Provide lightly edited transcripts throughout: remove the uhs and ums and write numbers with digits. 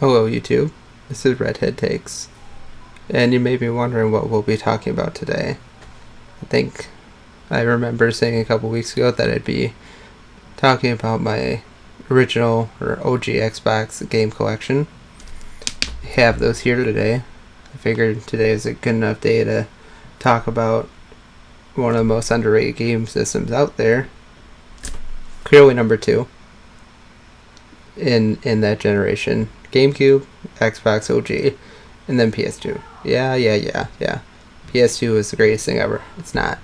Hello YouTube, this is Redhead Takes, and you may be wondering what we'll be talking about today. I think I remember saying a couple weeks ago that I'd be talking about my original or OG Xbox game collection. I have those here today. I figured today is a good enough day to talk about one of the most underrated game systems out there. Clearly number 2 in that generation. GameCube, Xbox OG, and then PS2. Yeah. PS2 is the greatest thing ever. It's not.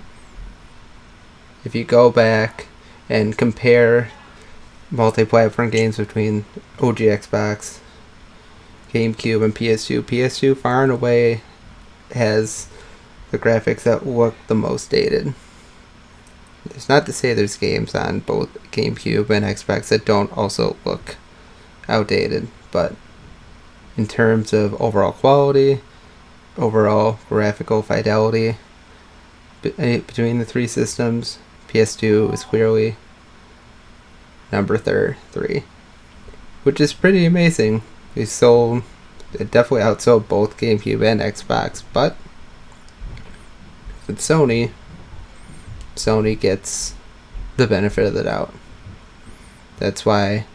If you go back and compare multi-platform games between OG Xbox, GameCube, and PS2 far and away has the graphics that look the most dated. It's not to say there's games on both GameCube and Xbox that don't also look outdated, but in terms of overall quality, overall graphical fidelity between the three systems, PS2 is clearly number 3, which is pretty amazing. It definitely outsold both GameCube and Xbox, but with Sony gets the benefit of the doubt. That's why,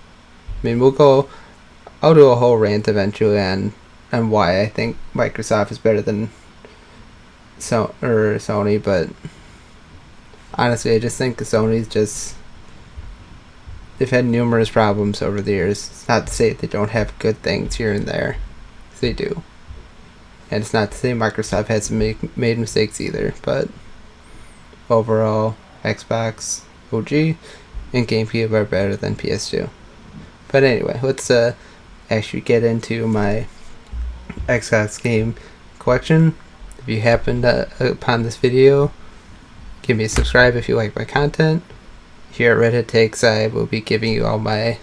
I'll do a whole rant eventually on why I think Microsoft is better than Sony, but honestly, I just think they've had numerous problems over the years. It's not to say they don't have good things here and there. They do. And it's not to say Microsoft hasn't made mistakes either, but overall, Xbox, OG, and GameCube are better than PS2. But anyway, let's actually get into my Xbox game collection. If you happen upon this video, give me a subscribe if you like my content. Here at Redhead Takes, I will be giving you all my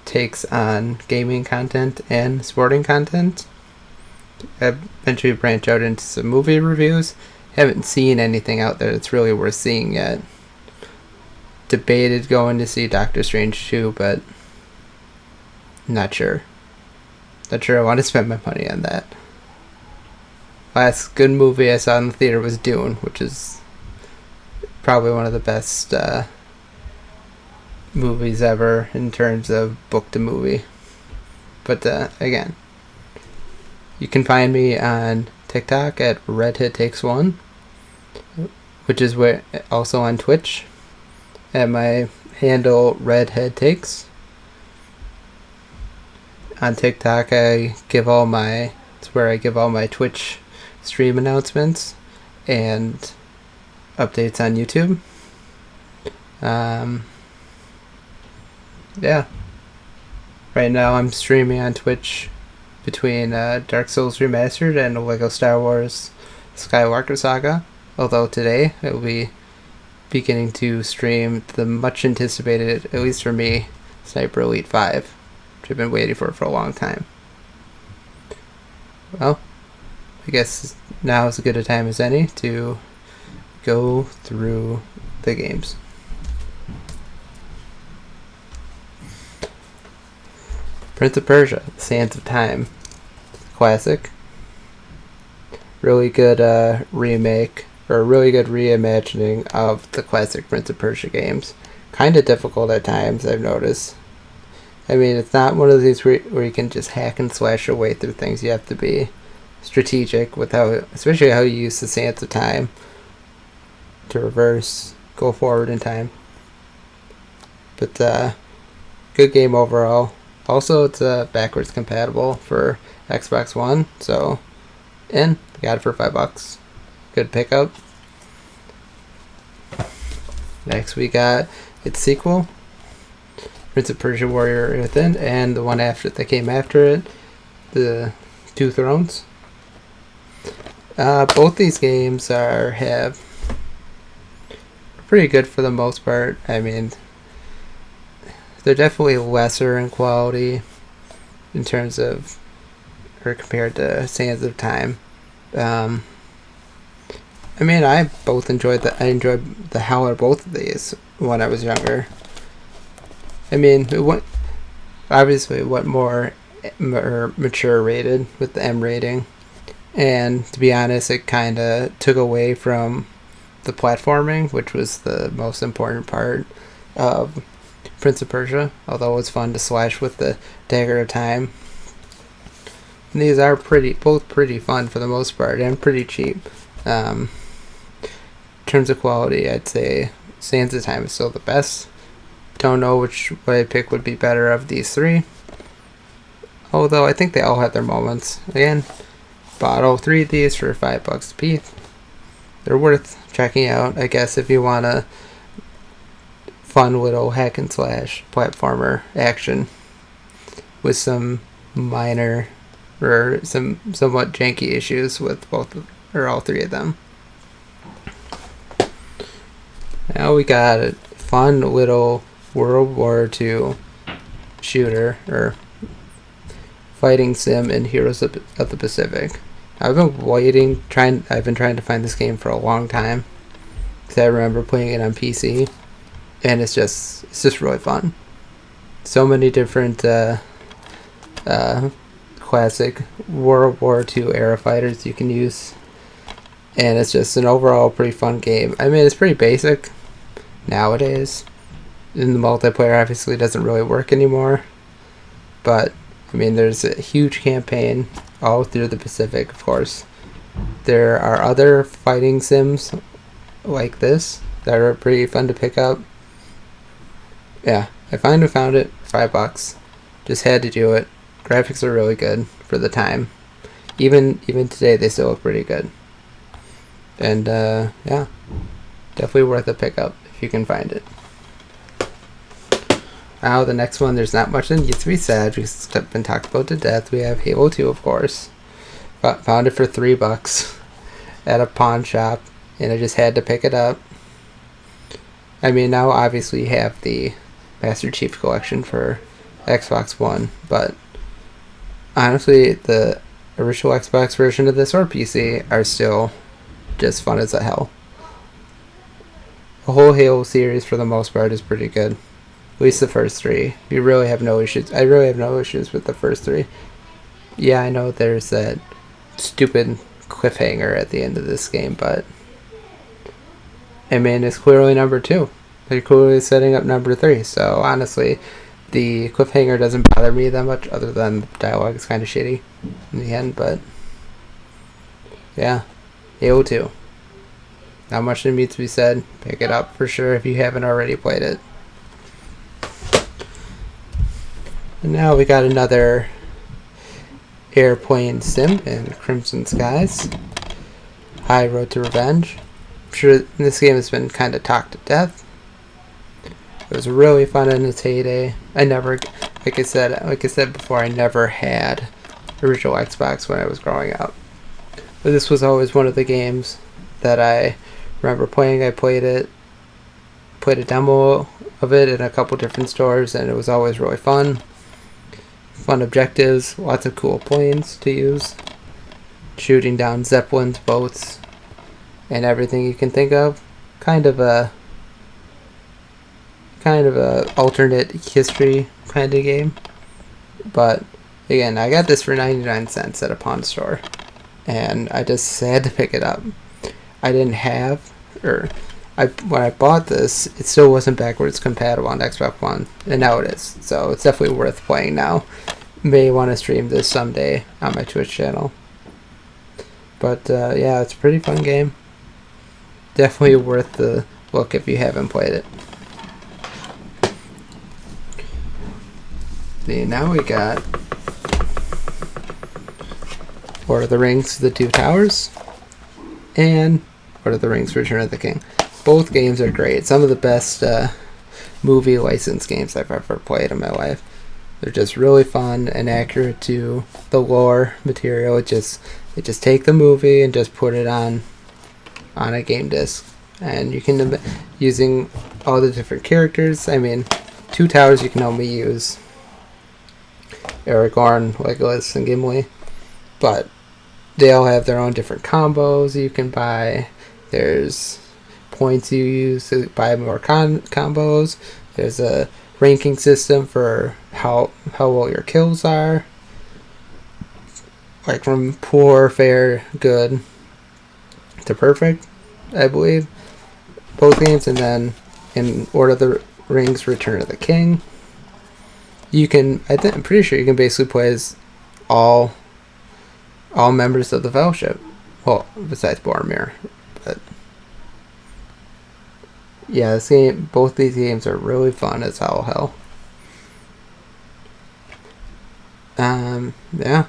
takes on gaming content and sporting content. I eventually branch out into some movie reviews. Haven't seen anything out there that's really worth seeing yet. Debated going to see Doctor Strange 2, but not sure I want to spend my money on that. Last good movie I saw in the theater was Dune, which is probably one of the best movies ever in terms of book to movie. But again, you can find me on TikTok at Redhead Takes 1, which is where also on Twitch at my handle Redhead Takes. On TikTok, it's where I give all my Twitch stream announcements and updates on YouTube. Yeah. Right now I'm streaming on Twitch between Dark Souls Remastered and Lego Star Wars Skywalker Saga. Although today I will be beginning to stream the much anticipated, at least for me, Sniper Elite 5. I've been waiting for a long time. Well, I guess now is as good a time as any to go through the games. Prince of Persia, Sands of Time. Classic. Really good remake, or really good reimagining of the classic Prince of Persia games. Kind of difficult at times, I've noticed. It's not one of these where you can just hack and slash your way through things. You have to be strategic with especially how you use the Sands of Time to go forward in time. But good game overall. Also, it's backwards compatible for Xbox One, so got it for $5. Good pickup. Next, we got its sequel, Prince of Persia: Warrior Within, and the one that came after it, the Two Thrones. Both these games have pretty good for the most part. They're definitely lesser in quality in terms of, or compared to Sands of Time. I enjoyed the hell out of both of these when I was younger. What more mature rated with the M rating. And to be honest, it kind of took away from the platforming, which was the most important part of Prince of Persia, although it was fun to slash with the Dagger of Time. And these are both pretty fun for the most part, and pretty cheap. In terms of quality, I'd say Sands of Time is still the best. Don't know what I'd pick would be better of these three. Although I think they all have their moments. Again, bought all three of these for $5 a piece. They're worth checking out, I guess, if you want a fun little hack and slash platformer action with some minor or some somewhat janky issues with all three of them. Now we got a fun little World War II shooter or fighting sim in Heroes of the Pacific. I've been trying to find this game for a long time because I remember playing it on PC, and it's just really fun. So many different classic World War II era fighters you can use, and it's just an overall pretty fun game. I mean, it's pretty basic nowadays, and the multiplayer obviously doesn't really work anymore, but I mean, there's a huge campaign all through the Pacific, of course. There are other fighting sims like this that are pretty fun to pick up. Yeah, I found it for $5. Just had to do it. Graphics are really good for the time. Even today, they still look pretty good. And yeah, definitely worth a pickup if you can find it. Now the next one, there's not much that needs to be said because it's been talked about to death. We have Halo 2, of course. Found it for $3 at a pawn shop, and I just had to pick it up. I mean, now obviously you have the Master Chief Collection for Xbox One, but honestly, the original Xbox version of this or PC are still just fun as a hell. The whole Halo series, for the most part, is pretty good. At least the first three. You really have no issues. I really have no issues with the first three. Yeah, I know there's that stupid cliffhanger at the end of this game, but I mean, it's clearly number 2. They're clearly setting up number 3, so honestly, the cliffhanger doesn't bother me that much, other than the dialogue is kind of shitty in the end, but yeah, Halo 2. Not much needs to be said. Pick it up for sure if you haven't already played it. And now we got another airplane sim in Crimson Skies. High Road to Revenge. I'm sure this game has been kind of talked to death. It was really fun in its heyday. I never, like I said before, I never had original Xbox when I was growing up. But this was always one of the games that I remember playing. I played a demo of it in a couple different stores, and it was always really fun. Fun objectives, lots of cool planes to use, shooting down zeppelins, boats, and everything you can think of. Kind of a alternate history kind of game. But again, I got this for 99 cents at a pawn store, and I just had to pick it up. I didn't have, when I bought this, it still wasn't backwards compatible on Xbox One, and now it is. So it's definitely worth playing now. May want to stream this someday on my Twitch channel. But yeah, it's a pretty fun game. Definitely worth the look if you haven't played it. See, now we got Lord of the Rings: The Two Towers and Lord of the Rings: Return of the King. Both games are great. Some of the best movie license games I've ever played in my life. They're just really fun and accurate to the lore material. It just take the movie and just put it on a game disc, and you can, using all the different characters. I mean, Two Towers you can only use Aragorn, Legolas, and Gimli, but they all have their own different combos you can buy. There's points you use to buy more combos. There's a ranking system for how well your kills are. like from poor, fair, good to perfect, I believe. Both games, and then in Lord of the Rings Return of the King, you can, I'm pretty sure you can basically play as all members of the Fellowship. Well, besides Boromir. But yeah, both these games are really fun as all hell. Yeah,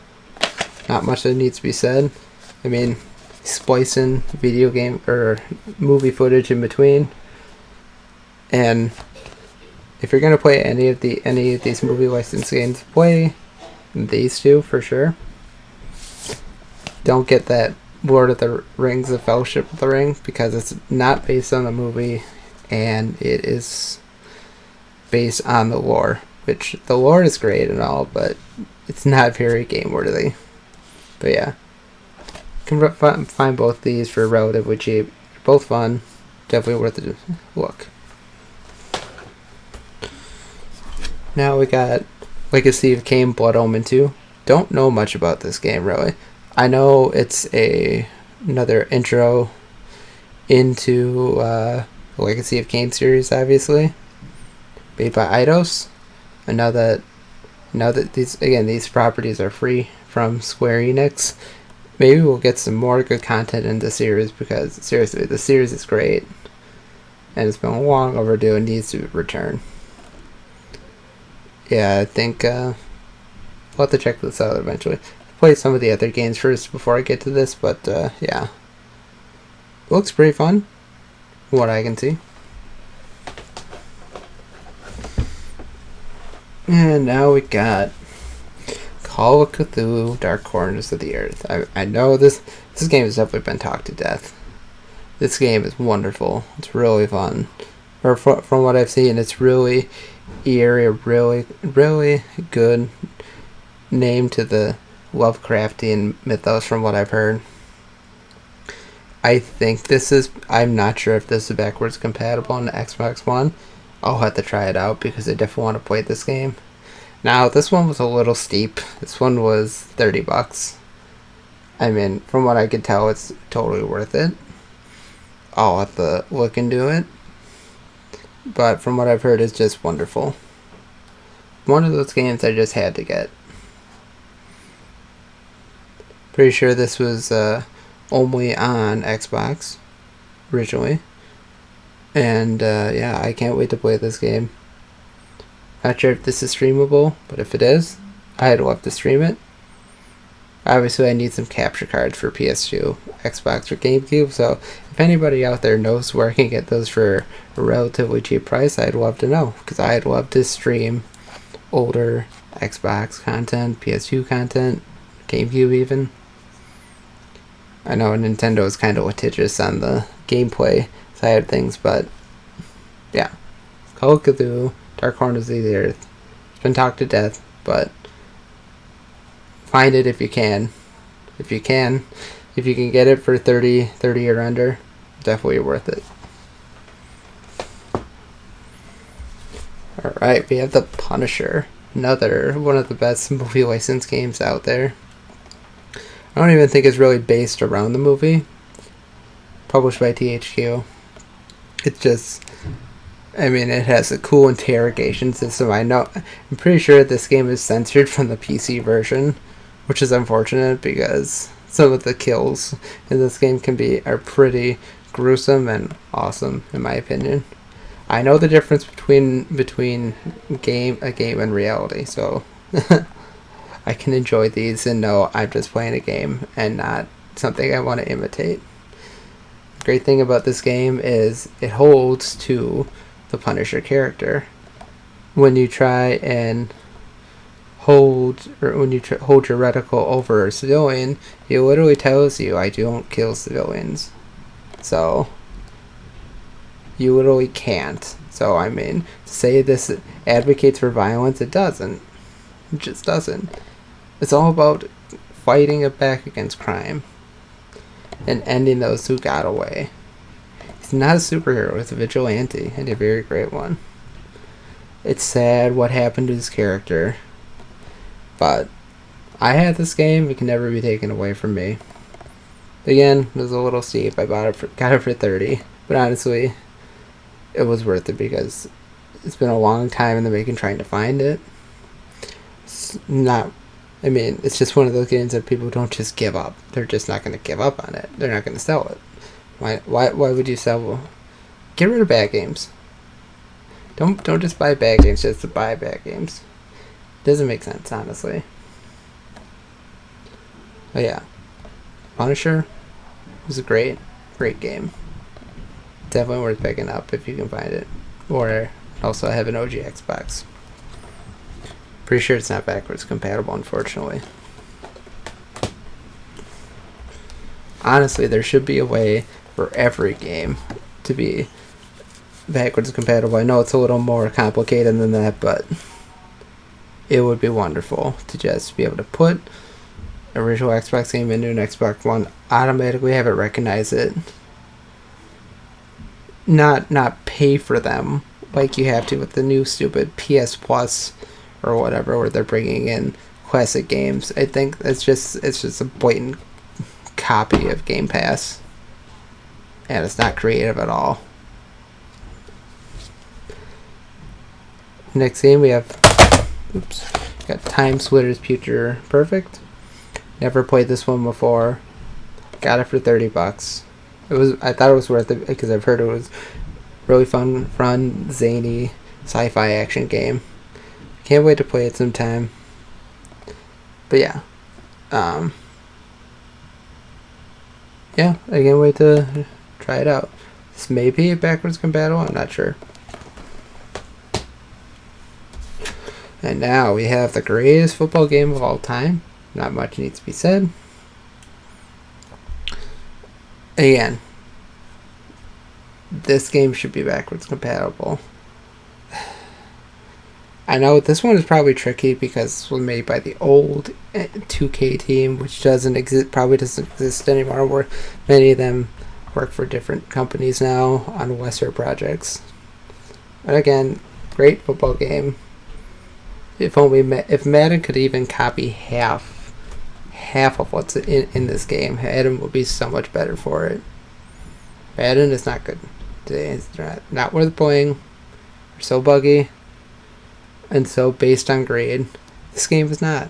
not much that needs to be said. I mean, splicing video game or movie footage in between, and if you're gonna play any of these movie license games, play these two for sure. Don't get that Lord of the Rings, The Fellowship of the Ring, because it's not based on a movie, and it is based on the lore, which the lore is great and all, but it's not very game worthy. But yeah, you can find both these for relatively cheap. They're both fun, definitely worth a look. Now we got Legacy of Kain Blood Omen 2. Don't know much about this game really. I know it's another intro into the Legacy of Kain series, obviously, made by Eidos. And now that these properties are free from Square Enix, maybe we'll get some more good content in the series, because seriously, the series is great and it's been long overdue and needs to return. Yeah, I think we'll have to check this out eventually. Play some of the other games first before I get to this, but yeah, it looks pretty fun from what I can see. And now we got Call of Cthulhu: Dark Corners of the Earth. I know this game has definitely been talked to death. This game is wonderful. It's really fun. Or from what I've seen, it's really eerie, really, really good name to the Lovecraftian mythos from what I've heard. I think I'm not sure if this is backwards compatible on the Xbox One. I'll have to try it out because I definitely want to play this game. Now, this one was a little steep. This one was $30. I mean, from what I could tell, it's totally worth it. I'll have to look into it. But from what I've heard, it's just wonderful. One of those games I just had to get. Pretty sure this was only on Xbox originally. And yeah, I can't wait to play this game. Not sure if this is streamable, but if it is, I'd love to stream it. Obviously, I need some capture cards for PS2, Xbox, or GameCube, so if anybody out there knows where I can get those for a relatively cheap price, I'd love to know, because I'd love to stream older Xbox content, PS2 content, GameCube even. I know Nintendo is kind of litigious on the gameplay side of things, but yeah. Call of Cthulhu, Dark Corners of the Earth. It's been talked to death, but find it if you can. If you can get it for 30 or under, definitely worth it. Alright, we have The Punisher. Another one of the best movie license games out there. I don't even think it's really based around the movie. Published by THQ. It's just, I mean, it has a cool interrogation system. I'm pretty sure this game is censored from the PC version, which is unfortunate because some of the kills in this game are pretty gruesome and awesome, in my opinion. I know the difference between a game and reality, so I can enjoy these and know I'm just playing a game and not something I want to imitate. The great thing about this game is it holds to the Punisher character. When you try and hold your reticle over a civilian, it literally tells you, I don't kill civilians. So you literally can't. So I mean, to say this advocates for violence, it doesn't. It just doesn't. It's all about fighting it back against crime and ending those who got away. He's not a superhero, he's a vigilante, and a very great one. It's sad what happened to his character, but I had this game. It can never be taken away from me. Again, it was a little steep. I got it for $30, but honestly, it was worth it because it's been a long time in the making trying to find it. It's just one of those games that people don't just give up. They're just not going to give up on it. They're not going to sell it. Why would you sell? Get rid of bad games. Don't just buy bad games just to buy bad games. Doesn't make sense, honestly. But yeah, Punisher was a great game. Definitely worth picking up if you can find it. Or also I have an OG Xbox. Pretty sure it's not backwards compatible, unfortunately. Honestly, there should be a way for every game to be backwards compatible. I know it's a little more complicated than that, but it would be wonderful to just be able to put original Xbox game into an Xbox One, automatically have it recognize it, not pay for them like you have to with the new stupid PS Plus or whatever, where they're bringing in classic games. I think it's just a blatant copy of Game Pass, and it's not creative at all. Next game we have, got Time Splitter's Future Perfect. Never played this one before. Got it for $30. I thought it was worth it because I've heard it was really fun, zany, sci-fi action game. Can't wait to play it sometime. But yeah, I can't wait to try it out. This may be backwards compatible. I'm not sure. And now we have the greatest football game of all time. Not much needs to be said. Again, this game should be backwards compatible. I know this one is probably tricky because it was made by the old 2K team, which probably doesn't exist anymore, where many of them work for different companies now on lesser projects. But again, great football game. If Madden could even copy half of what's in this game, Madden would be so much better for it. Madden is not good today. It's not worth playing. They're so buggy and so based on grade. This game is not.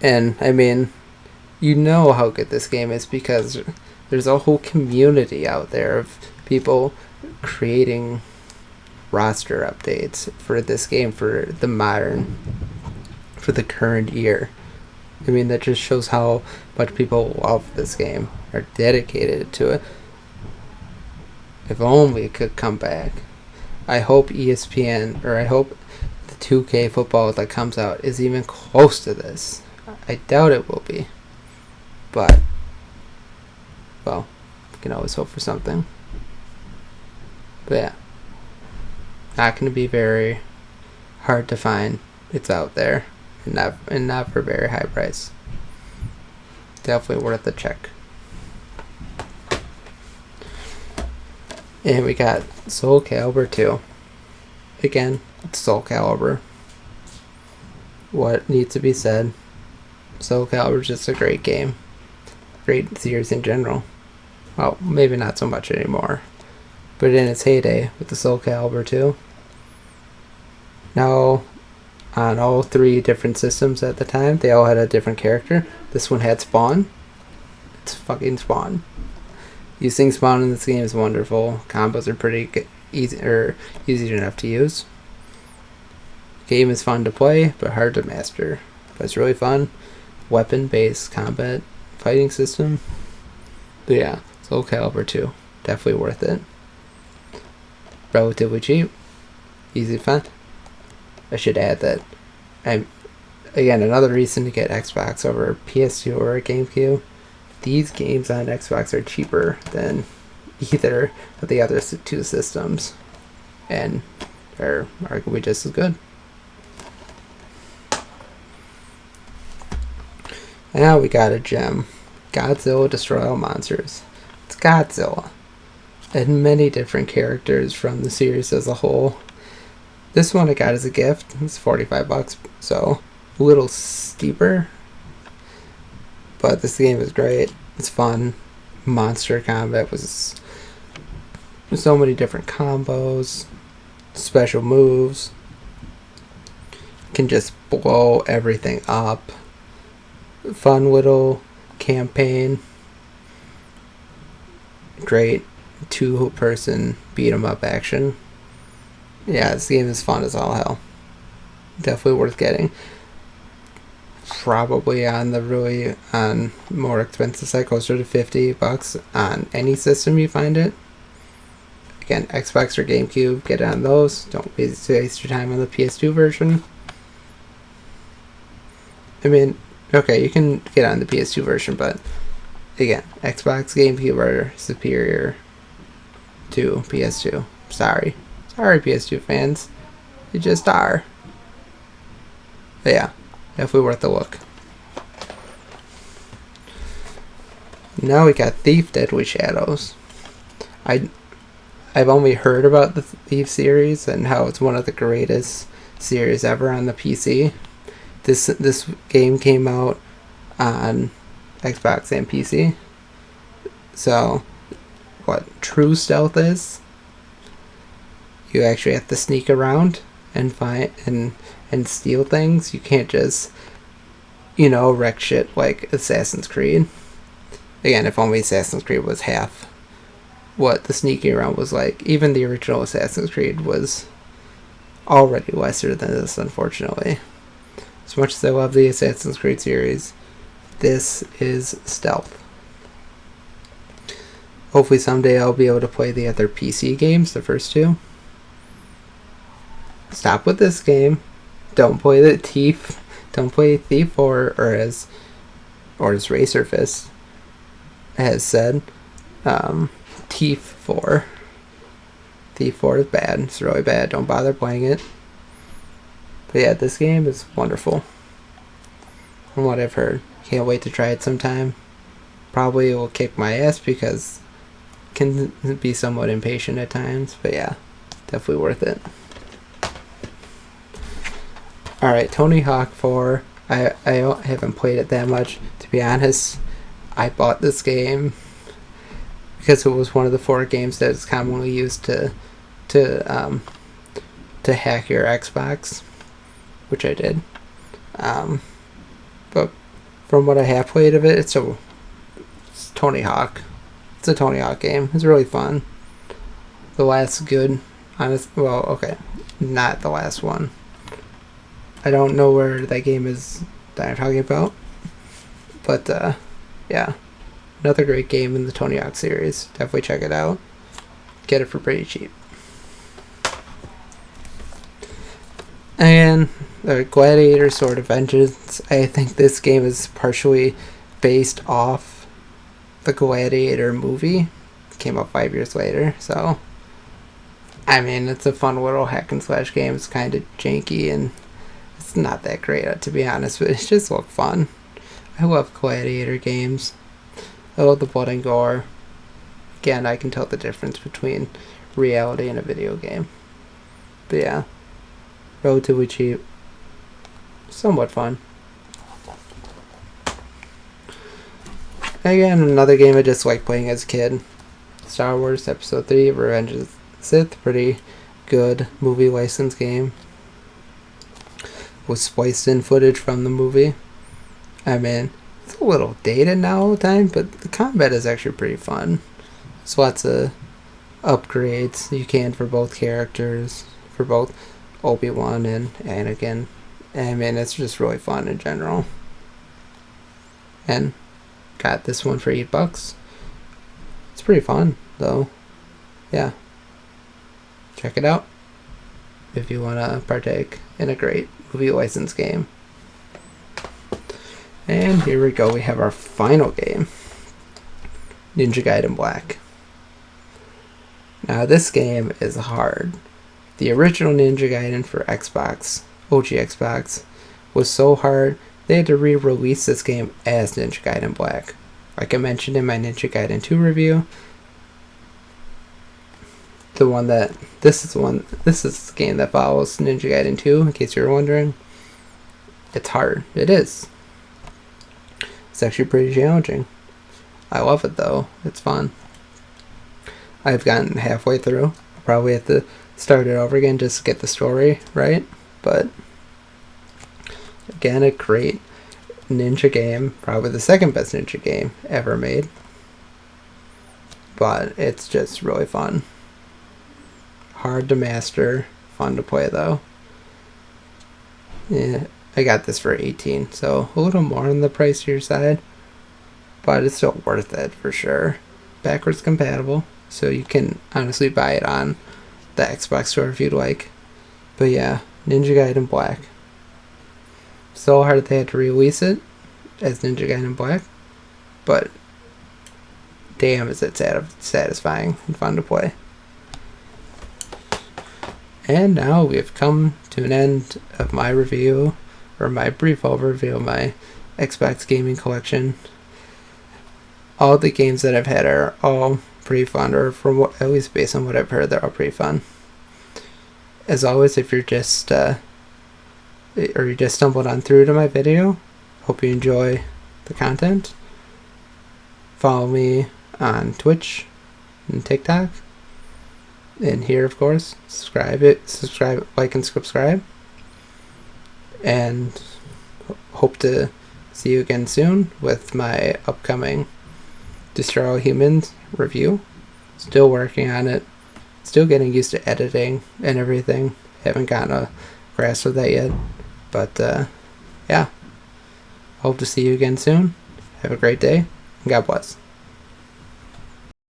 And I mean, you know how good this game is because there's a whole community out there of people creating roster updates for this game for the current year. I mean, that just shows how much people love this game, are dedicated to it. If only it could come back. I hope ESPN, or I hope the 2K football that comes out is even close to this. I doubt it will be. But, well, you can always hope for something. But yeah. Not going to be very hard to find. It's out there. And not for a very high price. Definitely worth the check. And we got Soulcalibur II. Again, it's Soulcalibur. What needs to be said? Soulcalibur is just a great game. Great series in general. Well, maybe not so much anymore. But in its heyday with the Soulcalibur II. Now, on all three different systems at the time, they all had a different character. This one had Spawn. It's fucking Spawn. Using Spawn in this game is wonderful. Combos are pretty easy enough to use. Game is fun to play, but hard to master. But it's really fun. Weapon-based combat fighting system. But yeah, Soulcalibur 2. Definitely worth it. Relatively cheap. Easy fun. I should add that. Again, another reason to get Xbox over PS2 or GameCube. These games on Xbox are cheaper than either of the other two systems, and are arguably just as good. Now we got a gem. Godzilla Destroy All Monsters. It's Godzilla. And many different characters from the series as a whole. This one I got as a gift. It's $45, so a little steeper, but this game is great. It's fun. Monster combat was so many different combos, special moves. Can just blow everything up. Fun little campaign. Great 2-person beat 'em up action. Yeah, this game is fun as all hell. Definitely worth getting. Probably on more expensive side, closer to $50 on any system you find it. Again, Xbox or GameCube, get it on those. Don't waste your time on the PS2 version. I mean, okay, you can get on the PS2 version, but again, Xbox, GameCube are superior to PS2. Sorry, PS2 fans. You just are. But yeah, definitely worth a look. Now we got Thief Deadly Shadows. I've only heard about the Thief series and how it's one of the greatest series ever on the PC. This game came out on Xbox and PC. So, what true stealth is? You actually have to sneak around and find and steal things. You can't just, wreck shit like Assassin's Creed. Again, if only Assassin's Creed was half what the sneaking around was like. Even the original Assassin's Creed was already lesser than this, unfortunately. As much as I love the Assassin's Creed series, this is stealth. Hopefully someday I'll be able to play the other PC games, the first two. Stop with this game. Don't play the Thief. Don't play Thief 4 or as Racer Fist has said. Thief 4. Thief 4 is bad. It's really bad. Don't bother playing it. But yeah, this game is wonderful. From what I've heard. Can't wait to try it sometime. Probably will kick my ass because it can be somewhat impatient at times. But yeah, definitely worth it. Alright, Tony Hawk 4. I haven't played it that much. To be honest, I bought this game because it was one of the 4 games that is commonly used to hack your Xbox, which I did. But from what I have played of it, it's Tony Hawk. It's a Tony Hawk game. It's really fun. The last good, not the last one. I don't know where that game is that I'm talking about, but yeah, another great game in the Tony Hawk series. Definitely check it out. Get it for pretty cheap. And Gladiator Sword of Vengeance. I think this game is partially based off the Gladiator movie. It came out 5 years later, so I mean, it's a fun little hack and slash game. It's kind of janky and it's not that great, to be honest, but it's just look fun. I love Gladiator games. I love the blood and gore. Again, I can tell the difference between reality and a video game. But yeah, relatively cheap. Somewhat fun. Again, another game I just like playing as a kid. Star Wars Episode 3, Revenge of the Sith. Pretty good movie license game. Was spliced in footage from the movie. I mean, it's a little dated now all the time, but the combat is actually pretty fun. There's lots of upgrades you can for both characters, for both Obi-Wan and Anakin. I mean, it's just really fun in general. And got this one for $8. It's pretty fun, though. Yeah. Check it out if you want to partake in a great movie license game. And here we go. We have our final game, Ninja Gaiden Black. Now this game is hard. The original Ninja Gaiden for Xbox, OG Xbox, was so hard they had to re-release this game as Ninja Gaiden Black. Like I mentioned in my Ninja Gaiden 2 review, this is the game that follows Ninja Gaiden 2, in case you're wondering. it's hard. It is. It's actually pretty challenging. I love it though. It's fun. I've gotten halfway through. I'll probably have to start it over again just to get the story right. But again, a great ninja game. Probably the second best ninja game ever made. But it's just really fun. Hard to master. Fun to play though. Yeah, I got this for 18, so a little more on the pricier side, but it's still worth it for sure. Backwards compatible, so you can honestly buy it on the Xbox store if you'd like. But yeah, Ninja Gaiden Black. So hard they had to release it as Ninja Gaiden Black, but damn is it satisfying and fun to play. And now we've come to an end of my review, or my brief overview of my Xbox gaming collection. All the games that I've had are all pretty fun, or from what, at least based on what I've heard, they're all pretty fun. As always, if you're just you just stumbled on through to my video, hope you enjoy the content. Follow me on Twitch and TikTok. And here, of course, subscribe, like, and subscribe. And hope to see you again soon with my upcoming Destroy All Humans review. Still working on it. Still getting used to editing and everything. Haven't gotten a grasp of that yet. But, yeah. Hope to see you again soon. Have a great day. And God bless.